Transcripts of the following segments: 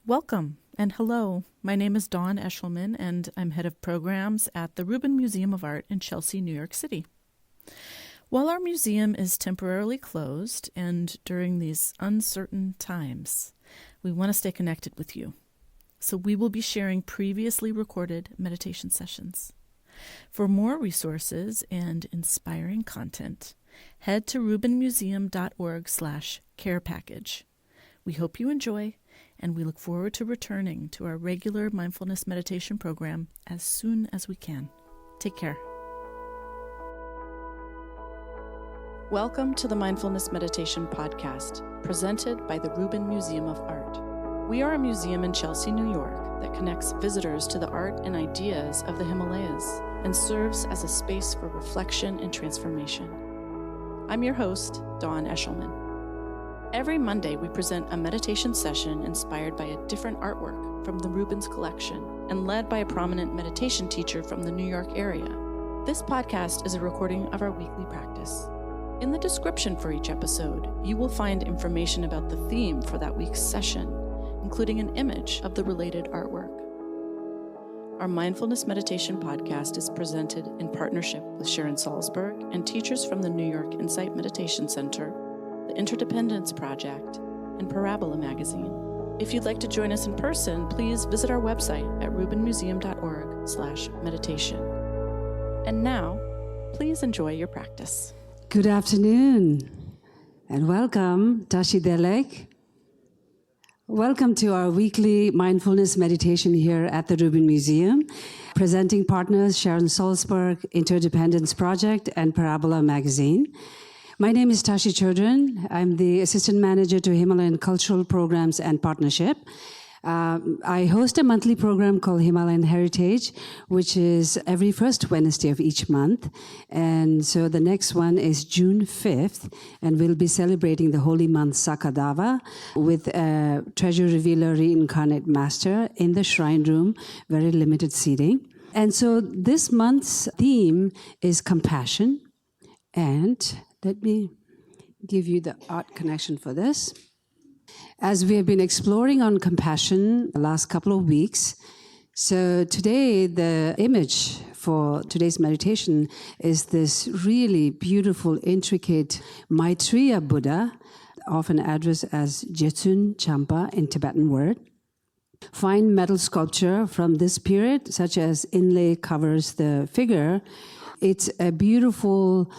Welcome and hello. My name is Dawn Eshelman and I'm head of programs at the Rubin Museum of Art in Chelsea, New York City. While our museum is temporarily closed and during these uncertain times, we want to stay connected with you. So we will be sharing previously recorded meditation sessions. For more resources and inspiring content, head to rubinmuseum.org/care package. We hope you enjoy, and we look forward to returning to our regular mindfulness meditation program as soon as we can. Take care. Welcome to the Mindfulness Meditation podcast, presented by the Rubin Museum of Art. We are a museum in Chelsea, New York, that connects visitors to the art and ideas of the Himalayas and serves as a space for reflection and transformation. I'm your host, Dawn Eshelman. Every Monday, we present a meditation session inspired by a different artwork from the Rubin's collection and led by a prominent meditation teacher from the New York area. This podcast is a recording of our weekly practice. In the description for each episode, you will find information about the theme for that week's session, including an image of the related artwork. Our Mindfulness Meditation podcast is presented in partnership with Sharon Salzberg and teachers from the New York Insight Meditation Center, the Interdependence Project, and Parabola Magazine. If you'd like to join us in person, please visit our website at rubinmuseum.org/meditation. And now, please enjoy your practice. Good afternoon, and welcome, Tashi Delek. Welcome to our weekly mindfulness meditation here at the Rubin Museum. Presenting partners, Sharon Salzberg, Interdependence Project, and Parabola Magazine. My name is Tashi Chodron. I'm the Assistant Manager to Himalayan Cultural Programs and Partnership. I host a monthly program called Himalayan Heritage, which is every first Wednesday of each month. And so the next one is June 5th, and we'll be celebrating the holy month Sakadava with a treasure revealer reincarnate master in the shrine room, very limited seating. And so this month's theme is compassion. And let me give you the art connection for this. As we have been exploring on compassion the last couple of weeks, so today the image for today's meditation is this really beautiful, intricate Maitreya Buddha, often addressed as Jetsun Champa in Tibetan word. Fine metal sculpture from this period, such as inlay covers the figure. It's a beautiful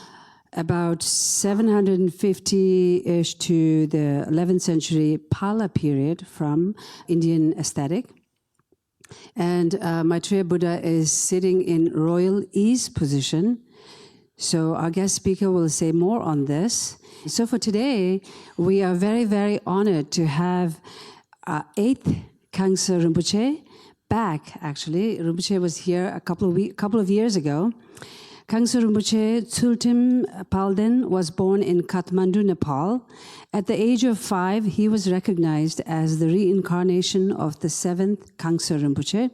about 750-ish to the 11th century Pala period from Indian aesthetic. And Maitreya Buddha is sitting in royal ease position. So our guest speaker will say more on this. So for today, we are very, very honored to have 8th Khangser Rinpoche back, actually. Rinpoche was here a couple of years ago. Khangser Rinpoche Tsultim Palden was born in Kathmandu, Nepal. At the age of 5, he was recognized as the reincarnation of the 7th Khangser Rinpoche,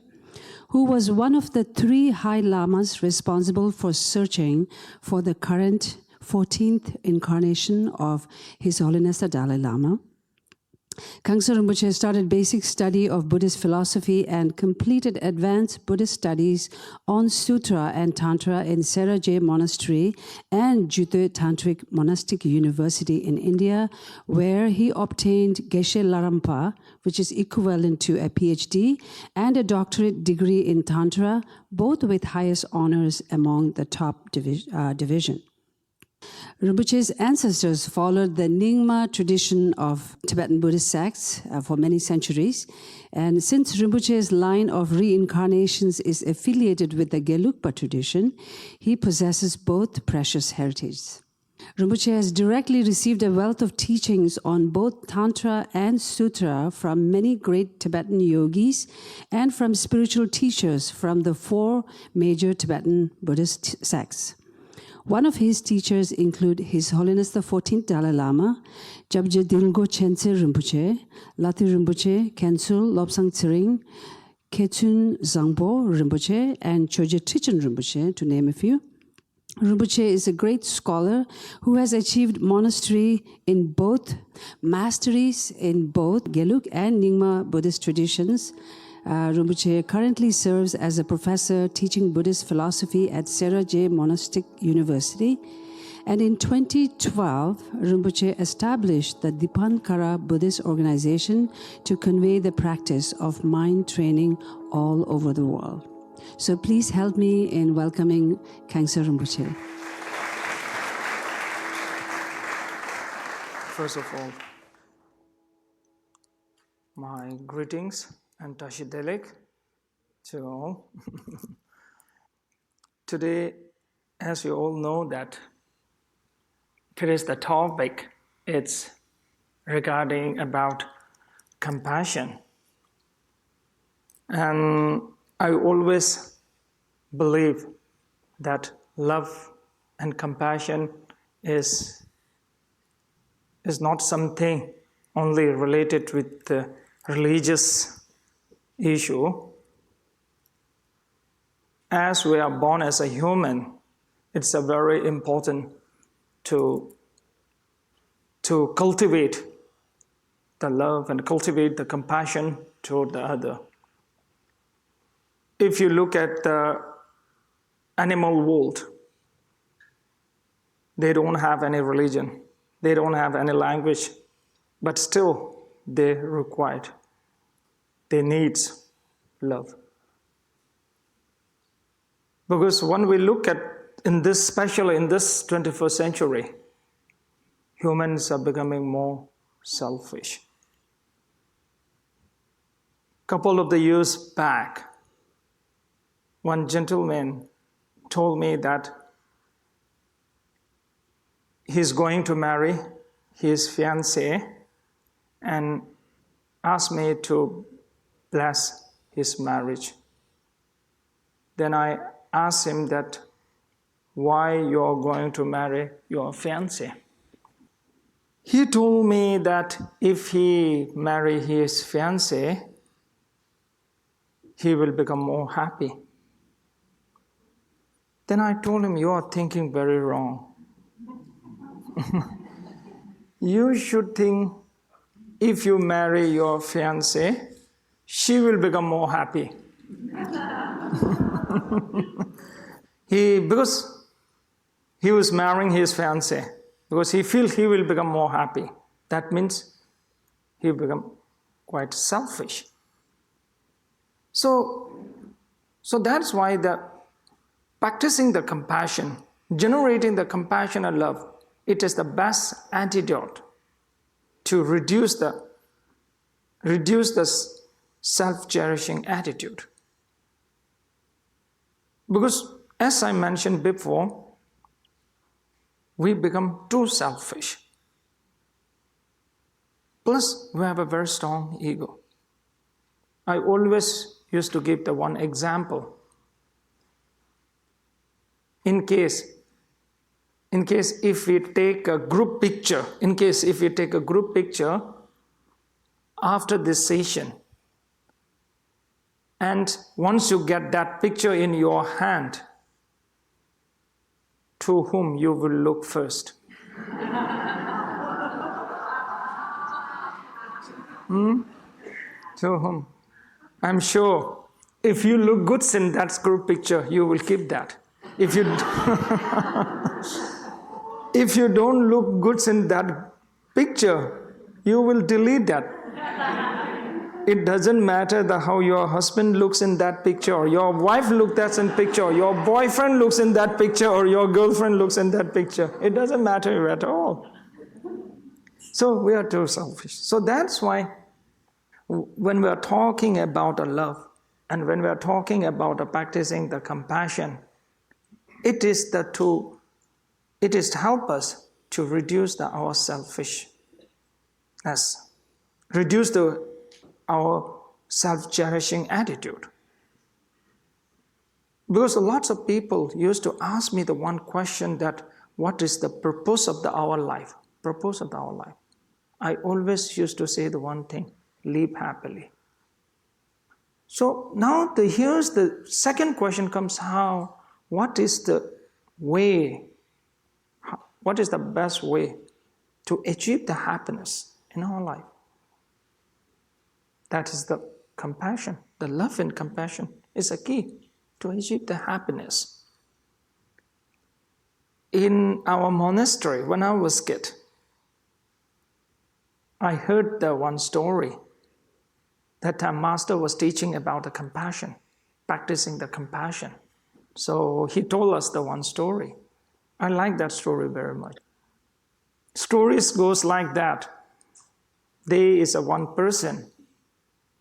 who was one of the 3 high lamas responsible for searching for the current 14th incarnation of His Holiness the Dalai Lama. Khangser Rinpoche started basic study of Buddhist philosophy and completed advanced Buddhist studies on Sutra and Tantra in Seraje Monastery and Jute Tantric Monastic University in India, where he obtained Geshe Larampa, which is equivalent to a PhD, and a doctorate degree in Tantra, both with highest honors among the top division. Rinpoche's ancestors followed the Nyingma tradition of Tibetan Buddhist sects for many centuries. And since Rinpoche's line of reincarnations is affiliated with the Gelugpa tradition, he possesses both precious heritages. Rinpoche has directly received a wealth of teachings on both Tantra and Sutra from many great Tibetan yogis and from spiritual teachers from the 4 major Tibetan Buddhist sects. One of his teachers include His Holiness the 14th Dalai Lama, Jabje Dilgo Chense Rinpoche, Lati Rinpoche, Khensul Lobsang Tsering, Ketsun Zangpo Rinpoche, and Choje Trichen Rinpoche, to name a few. Rinpoche is a great scholar who has achieved masteries in both Gelug and Nyingma Buddhist traditions. Rinpoche currently serves as a professor teaching Buddhist philosophy at Sera-Je Monastic University. And in 2012, Rinpoche established the Dipankara Buddhist organization to convey the practice of mind training all over the world. So please help me in welcoming Khangser Rinpoche. First of all, my greetings and Tashidelik to all. Today, as you all know, that today's the topic. It's regarding about compassion. And I always believe that love and compassion is not something only related with the religious issue. As we are born as a human, it's a very important to cultivate the love and cultivate the compassion toward the other. If you look at the animal world, they don't have any religion, they don't have any language, but still they need love. Because when we look at especially in this 21st century, humans are becoming more selfish. A couple of the years back, one gentleman told me that he's going to marry his fiancée and asked me to bless his marriage. Then I asked him that why you're going to marry your fiancée. He told me that if he marry his fiancée, he will become more happy. Then I told him, you are thinking very wrong. You should think if you marry your fiancée, she will become more happy. Because he was marrying his fiancée, because he feels he will become more happy. That means he will become quite selfish. So that's why practicing the compassion, generating the compassion and love, it is the best antidote to reduce the self-cherishing attitude. Because as I mentioned before, we become too selfish. Plus, we have a very strong ego. I always used to give the one example. In case if we take a group picture, after this session, and once you get that picture in your hand, to whom you will look first? To whom? I'm sure if you look good in that group picture, you will keep that. If you don't look good in that picture, you will delete that. It doesn't matter how your husband looks in that picture, or your wife looks in that picture, or your boyfriend looks in that picture, or your girlfriend looks in that picture. It doesn't matter at all. So we are too selfish. So that's why when we are talking about love, and when we are talking about practicing the compassion, it is to help us to reduce our selfishness, reduce our self-cherishing attitude. Because lots of people used to ask me the one question that, what is the purpose of our life? Purpose of our life. I always used to say the one thing, live happily. So now here's the second question comes, what is the way, what is the best way to achieve the happiness in our life? That is the compassion. The love and compassion is a key to achieve the happiness. In our monastery, when I was a kid, I heard the one story. That time Master was teaching about the compassion, practicing the compassion. So he told us the one story. I like that story very much. Stories goes like that. There is a one person.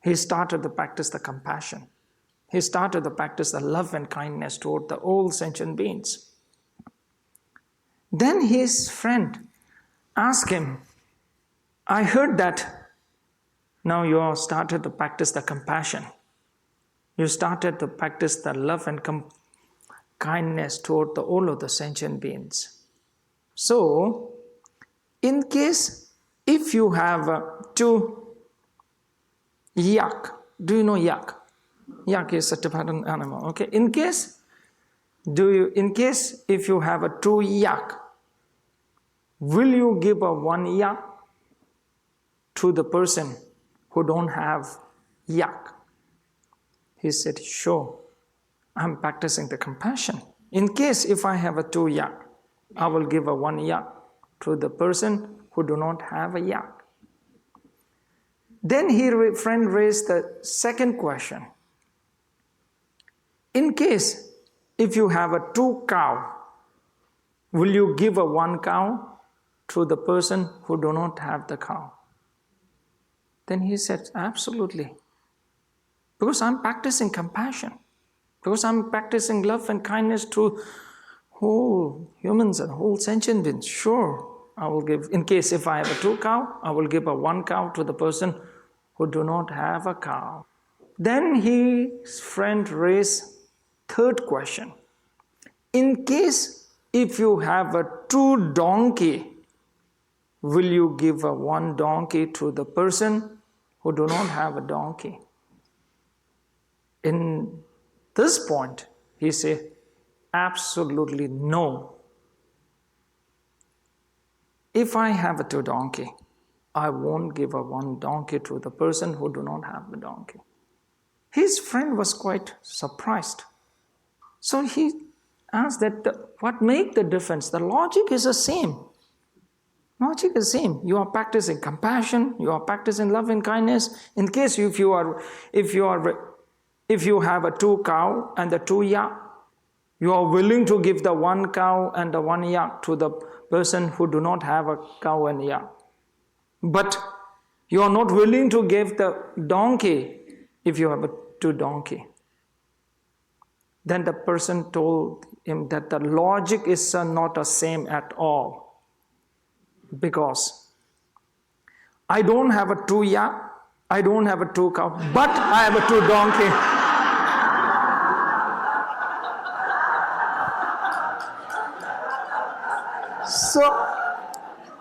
He started to practice the compassion. He started to practice the love and kindness toward the old sentient beings. Then his friend asked him, I heard that now you have started to practice the compassion. You started to practice the love and kindness toward all of the sentient beings. So, in case if you have two yak, do you know yak? Yak is a Tibetan animal. Okay. In case if you have a two yak, will you give a one yak to the person who don't have yak? He said, sure, I'm practicing the compassion. In case if I have a two yak, I will give a one yak to the person who do not have a yak. Then his friend raised the second question. In case if you have a two cow, will you give a one cow to the person who do not have the cow? Then he said, absolutely. Because I'm practicing compassion. Because I'm practicing love and kindness to whole humans and whole sentient beings. Sure, I will give, in case if I have a two cow, I will give a one cow to the person who do not have a cow. Then his friend raised third question. In case if you have a two donkey, will you give a one donkey to the person who do not have a donkey? In this point, he said, absolutely no. If I have a two donkey, I won't give a one donkey to the person who do not have the donkey. His friend was quite surprised. So he asked that, what make the difference? The logic is the same. Logic is the same. You are practicing compassion, you are practicing love and kindness. In case if you have a two cow and the two yak, you are willing to give the one cow and the one yak to the person who do not have a cow and yak. But you are not willing to give the donkey if you have a two donkey. Then the person told him that the logic is not the same at all. Because I don't have a two yak, I don't have a two cow, but I have a two donkey.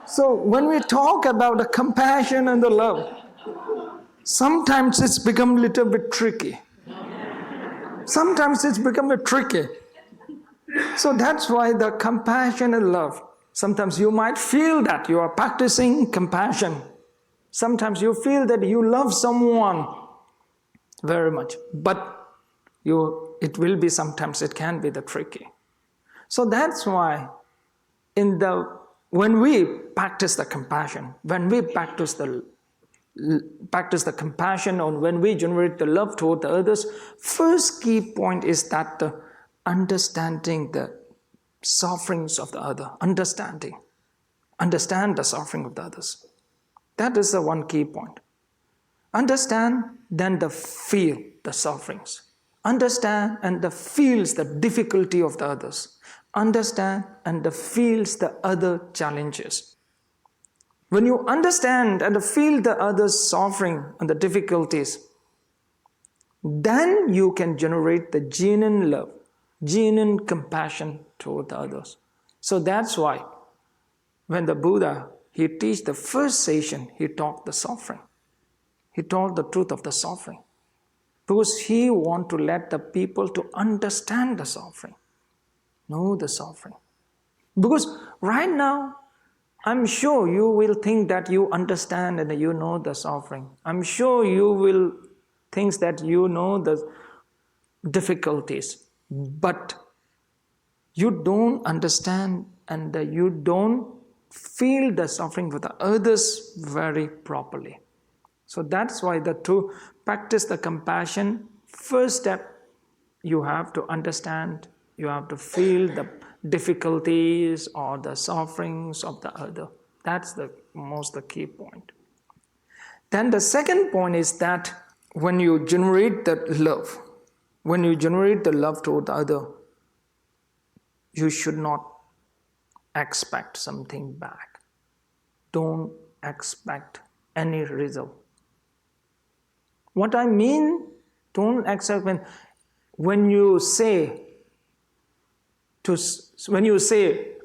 So when we talk about the compassion and the love, sometimes it's become a little bit tricky. Sometimes it's become a tricky. So that's why the compassion and love, sometimes you might feel that you are practicing compassion. Sometimes you feel that you love someone very much, but it will be sometimes, it can be the tricky. So that's why when we practice the compassion, when we practice the compassion, or when we generate the love toward the others, first key point is that the understanding the sufferings of the other, understand the suffering of the others. That is the one key point. Understand, then feel the sufferings. Understand and feels the difficulty of the others. Understand and feels the other challenges. When you understand and feel the other's suffering and the difficulties, then you can generate the genuine love, genuine compassion toward the others. So that's why when the Buddha, he teach the first session, he taught the suffering. He told the truth of the suffering. Because he want to let the people to understand the suffering. Know the suffering. Because right now, I'm sure you will think that you understand and you know the suffering. I'm sure you will think that you know the difficulties. But you don't understand and you don't feel the suffering for the others very properly. So that's why to practice the compassion, first step, you have to understand, you have to feel the difficulties or the sufferings of the other. That's the key point. Then the second point is that when you generate the love toward the other, you should not expect something back. Don't expect any result. What I mean, don't expect when you say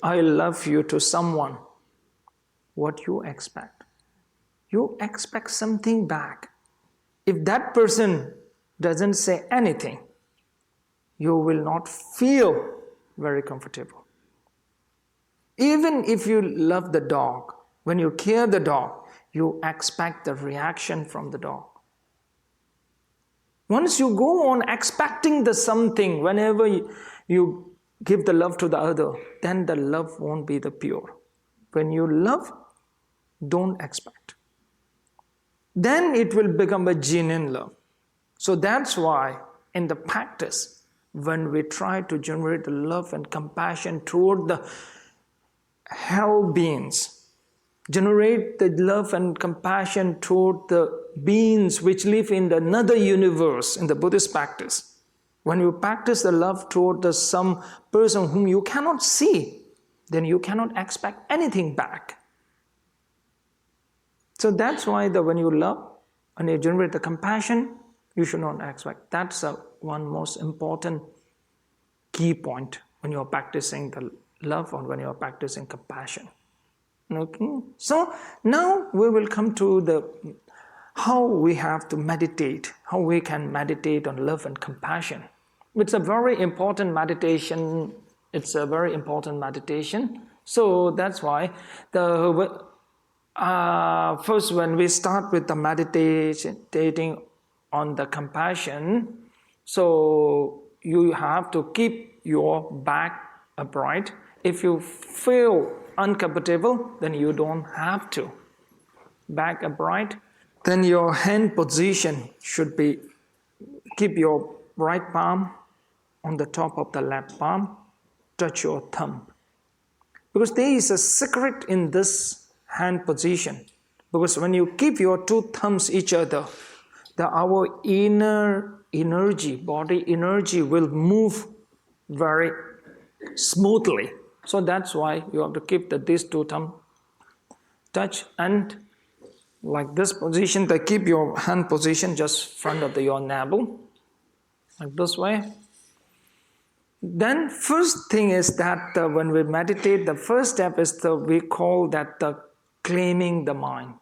I love you to someone, what you expect? You expect something back. If that person doesn't say anything, you will not feel very comfortable. Even if you love the dog, when you care the dog, you expect the reaction from the dog. Once you go on expecting the something, whenever you give the love to the other, then the love won't be the pure. When you love, don't expect. Then it will become a genuine love. So that's why in the practice, when we try to generate the love and compassion toward the hell beings, generate the love and compassion toward the beings which live in another universe in the Buddhist practice. When you practice the love toward some person whom you cannot see, then you cannot expect anything back. So that's why when you love and you generate the compassion, you should not expect. That's one most important key point when you're practicing the love or when you're practicing compassion. Okay? So now we will come to how we have to meditate, how we can meditate on love and compassion. It's a very important meditation. So that's why first when we start with the meditating on the compassion, so you have to keep your back upright. If you feel uncomfortable, then you don't have to. Back upright. Then your hand position should be, keep your right palm on the top of the left palm, touch your thumb. Because there is a secret in this hand position. Because when you keep your two thumbs each other, our inner energy, body energy will move very smoothly. So that's why you have to keep these two thumbs touch, and like this position, they keep your hand position just front of your navel, like this way. Then first thing is that when we meditate, the first step is we call that claiming the mind.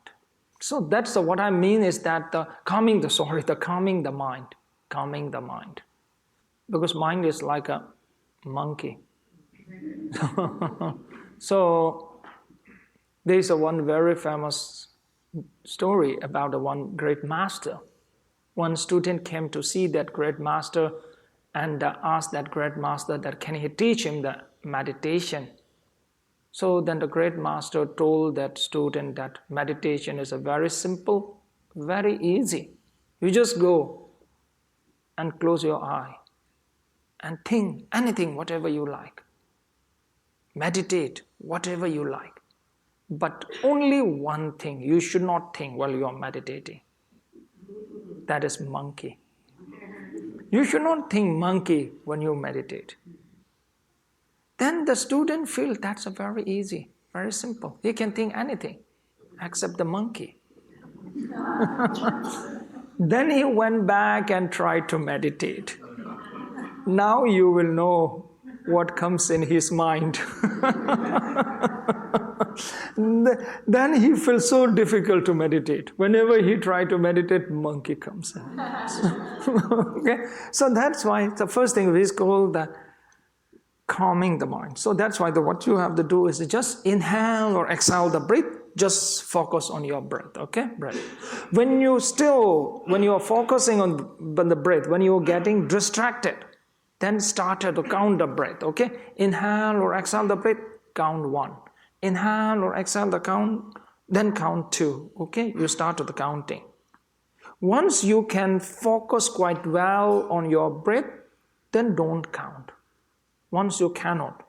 So that's what I mean is that calming the mind. Because mind is like a monkey. So there is one very famous story about one great master. One student came to see that great master and asked that great master that can he teach him the meditation. So then the great master told that student that meditation is a very simple, very easy. You just go and close your eye and think anything, whatever you like. Meditate whatever you like. But only one thing you should not think while you are meditating. That is monkey. You should not think monkey when you meditate. Then the student feels that's very easy, very simple. He can think anything except the monkey. Then he went back and tried to meditate. Now you will know what comes in his mind. Then he feels so difficult to meditate. Whenever he tries to meditate, monkey comes in. Okay? So that's why the first thing is called the calming the mind. So that's why what you have to do is to just inhale or exhale the breath. Just focus on your breath, okay? Breath. When you're focusing on the breath, when you're getting distracted, then start to count the breath, okay? Inhale or exhale the breath, count 1. Inhale or exhale the count, then count 2, okay? You start with the counting. Once you can focus quite well on your breath, then don't count. Once you cannot.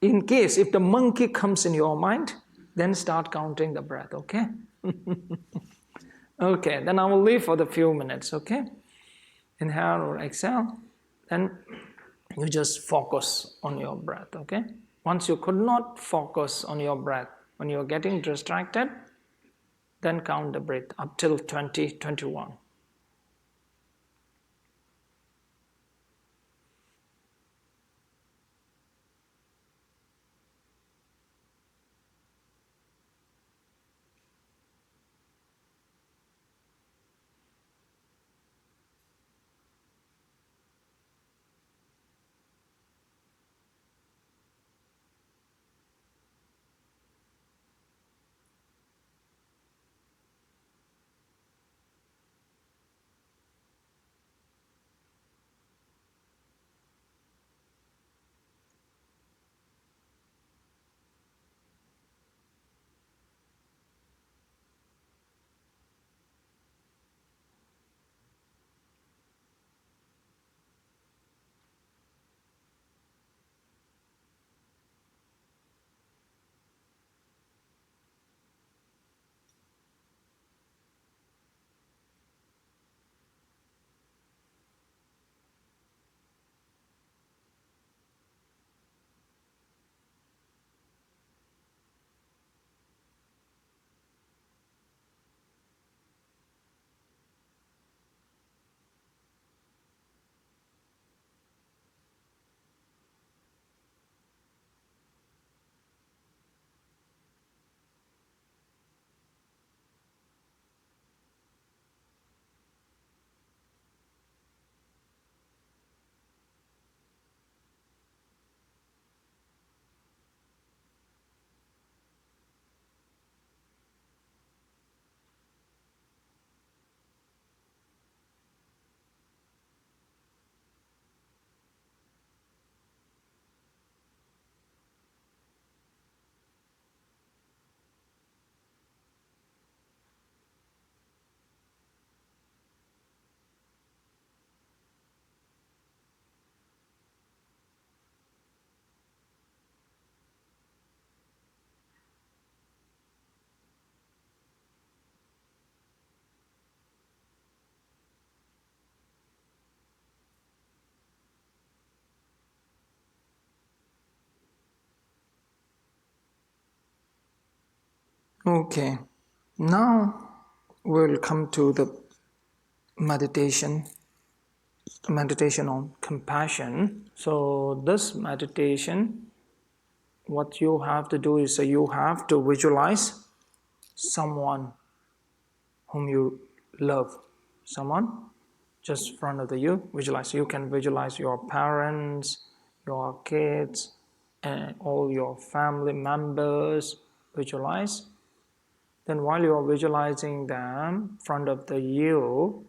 In case if the monkey comes in your mind, then start counting the breath, okay? Okay, then I will leave for the few minutes, okay? Inhale or exhale, then you just focus on your breath, okay? Once you could not focus on your breath, when you're getting distracted, then count the breath up till 20, 21. Okay, now we'll come to the meditation on compassion. So this meditation, what you have to do is you have to visualize someone whom you love. Someone just in front of you, visualize. You can visualize your parents, your kids, and all your family members. Visualize. Then while you are visualizing them in front of you,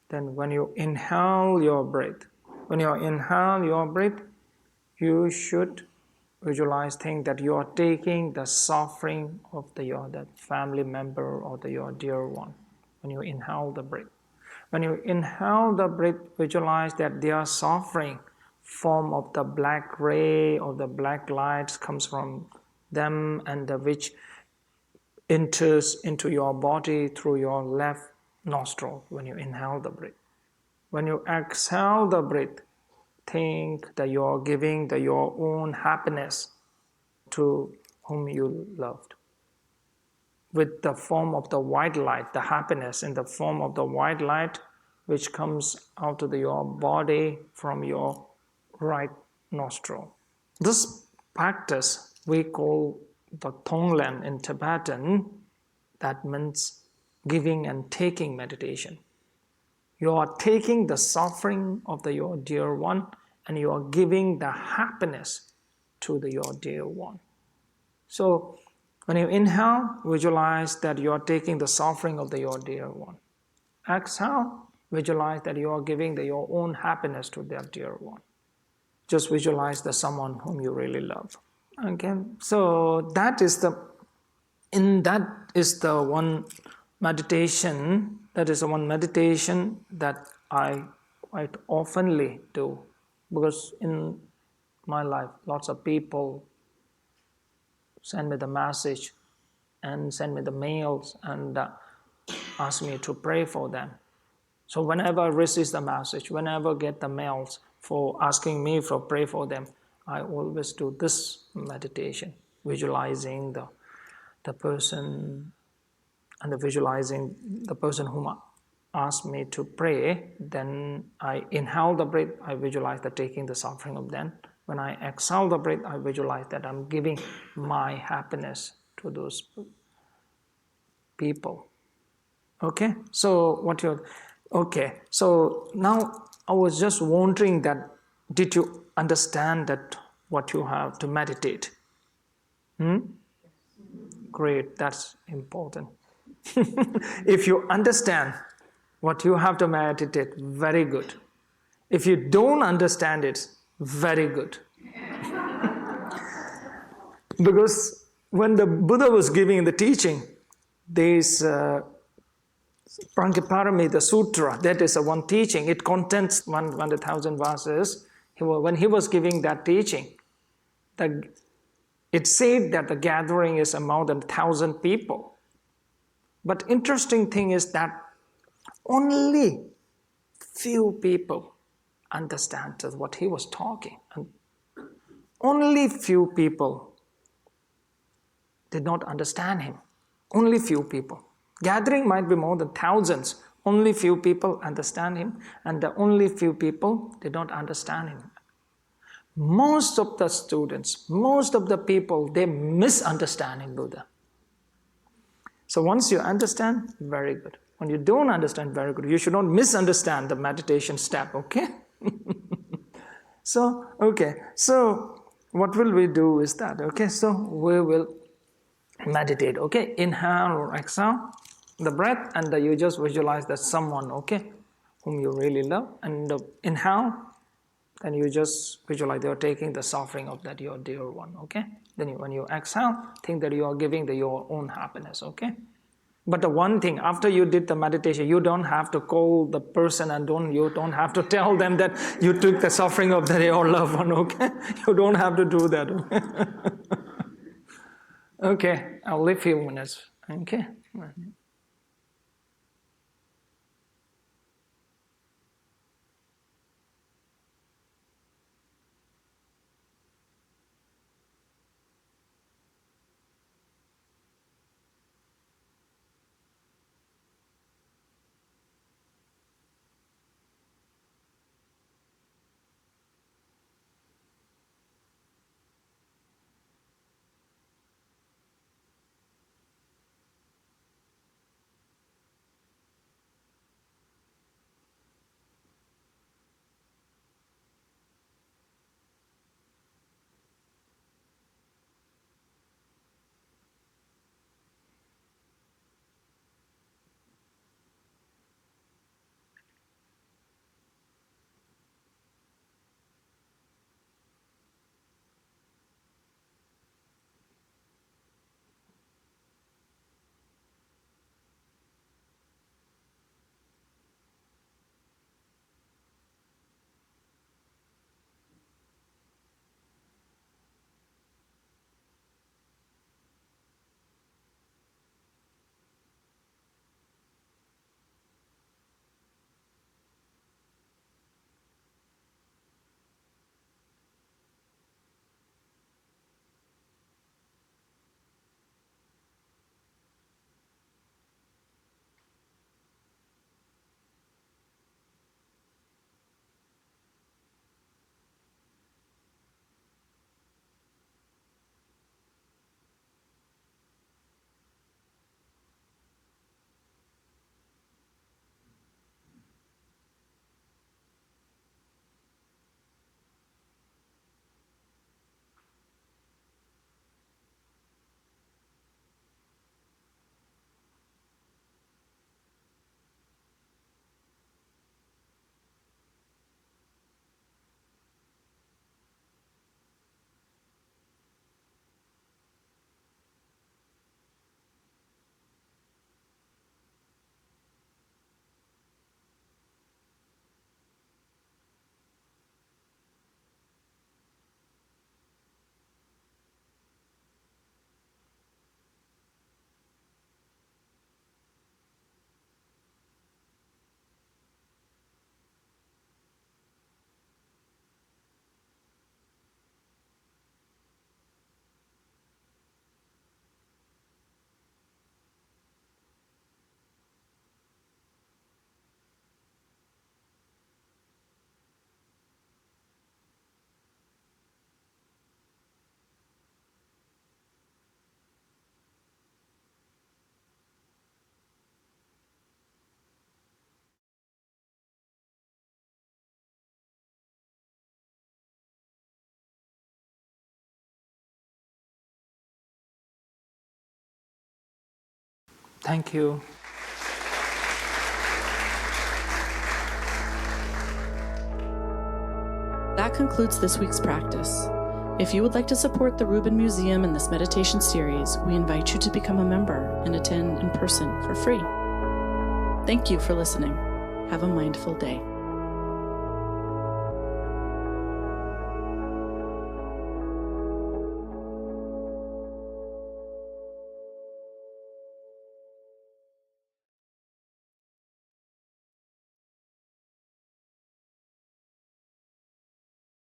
then when you inhale your breath, you should visualize, think that you are taking the suffering of that family member or your dear one. When you inhale the breath. When you inhale the breath, visualize that they are suffering. Form of the black ray or the black light comes from them, and which enters into your body through your left nostril when you inhale the breath. When you exhale the breath, think that you are giving your own happiness to whom you loved. With the form of the white light, the happiness in the form of the white light which comes out of your body from your right nostril. This practice we call the Tonglen in Tibetan. That means giving and taking meditation. You are taking the suffering of your dear one and you are giving the happiness to your dear one. So when you inhale, visualize that you are taking the suffering of your dear one. Exhale, visualize that you are giving your own happiness to that dear one. Just visualize the someone whom you really love. Okay, so that is the one meditation. That is the one meditation that I quite oftenly do, because in my life, lots of people send me the message and send me the mails and ask me to pray for them. So whenever I receive the message, whenever I get the mails for asking me to pray for them, I always do this meditation, visualizing the person and visualizing the person whom asked me to pray. Then I inhale the breath, I visualize that taking the suffering of them. When I exhale the breath, I visualize that I'm giving my happiness to those people. Okay, so so now I was just wondering that, did you understand that what you have to meditate? Great, that's important. If you understand what you have to meditate, very good. If you don't understand it, very good. Because when the Buddha was giving the teaching, there's Prankaparamita Sutra, that is one teaching. It contains 100,000 verses. When he was giving that teaching, it said that the gathering is more than 1,000 people. But interesting thing is that only few people understand what he was talking. And only few people did not understand him. Only few people. Gathering might be more than thousands. Only few people understand him, and the only few people did not understand him. Most of the students, most of the people, they misunderstand Buddha. So once you understand, very good. When you don't understand, very good. You should not misunderstand the meditation step, okay? So what will we do is that, okay? So we will meditate, okay? Inhale or exhale the breath, and you just visualize that someone, okay, whom you really love, and inhale, then you just visualize you're taking the suffering of that your dear one, okay? Then when you exhale, think that you are giving your own happiness, okay? But the one thing, after you did the meditation, you don't have to call the person and you don't have to tell them that you took the suffering of your loved one, okay? You don't have to do that, okay? Okay, I'll leave a few minutes, okay? Thank you. That concludes this week's practice. If you would like to support the Rubin Museum and this meditation series, we invite you to become a member and attend in person for free. Thank you for listening. Have a mindful day.